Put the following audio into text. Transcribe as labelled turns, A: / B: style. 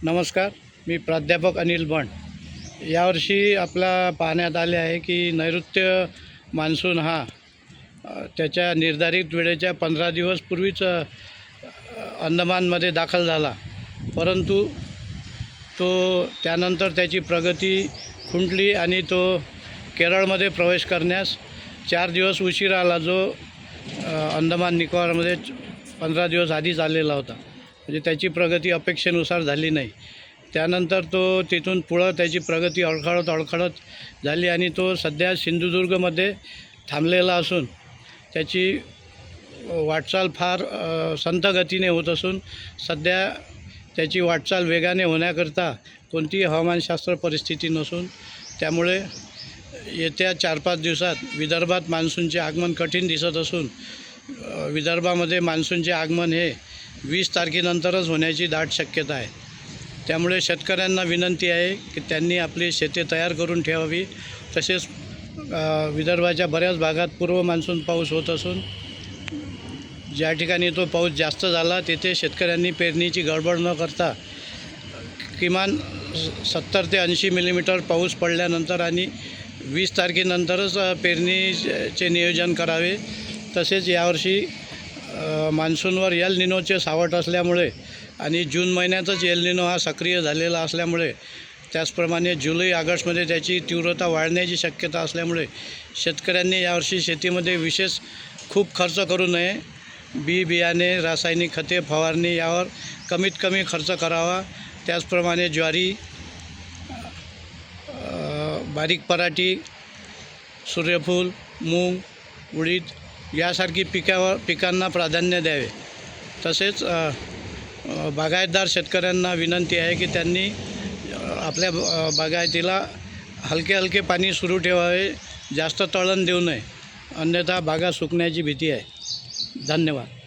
A: नमस्कार, मी प्राध्यापक अनिल बंड। यावर्षी आपला पाहण्यात आले आहे की नैऋत्य मान्सून हा त्याच्या निर्धारित वेळेच्या 15 दिवस पूर्वीच अंदमानमध्ये दाखल झाला, परंतु तो त्यानंतर त्याची प्रगती खुंटली आणि तो केरळमध्ये प्रवेश करण्यास 4 दिवस उशीर आला, जो अंदमान निकोबारमध्ये 15 दिवस आधीच आलेला होता। म्हणजे त्याची प्रगती अपेक्षेनुसार झाली नाही। त्यानंतर तो तिथून पुढं त्याची प्रगती अडखळत झाली आणि तो सध्या सिंधुदुर्गमध्ये थांबलेला असून त्याची वाटचाल फार संथ गतीने होत असून सध्या त्याची वाटचाल वेगाने होण्याकरता कोणतीही हवामानशास्त्र परिस्थिती नसून त्यामुळे येत्या 4-5 दिवसात विदर्भात मान्सूनचे आगमन कठीण दिसत असून विदर्भामध्ये मान्सूनचे आगमन हे 20 तारखेनंतरच होण्याची दाट शक्यता आहे। त्यामुळे शेतकऱ्यांना विनंती आहे की त्यांनी आपली शेते तयार करून ठेवावी। तसेच विदर्भाच्या बऱ्याच भागात पूर्व मान्सून पाऊस होत असून ज्या ठिकाणी तो पाऊस जास्त झाला तेथे शेतकऱ्यांनी पेरणीची गडबड न करता किमान 70 ते 80 मिलीमीटर पाऊस पडल्यानंतर आणि 20 तारखेनंतरच पेरणीचे नियोजन करावे। तसेच यावर्षी मान्सूनवर एल निनोचे सावट असल्यामुळे आणि जून महिन्यातच एल निनो हा सक्रिय झालेला असल्यामुळे त्याचप्रमाणे जुलै ऑगस्टमध्ये त्याची तीव्रता वाढण्याची शक्यता असल्यामुळे शेतकऱ्यांनी यावर्षी शेतीमध्ये विशेष खूप खर्च करू नये। बियाणे, रासायनिक खते, फवारणी यावर कमीत कमी खर्च करावा। त्याचप्रमाणे ज्वारी, बारीक पराठी, सूर्यफूल, मूग, उडीद यासारखी पिकांना प्राधान्य द्यावे। तसेच बागायतदार शेतकऱ्यांना विनंती आहे की त्यांनी आपल्या बागायतीला हलके पाणी सुरू ठेवावे, जास्त तळण देऊ नये, अन्यथा बागा सुकण्याची भीती आहे। धन्यवाद।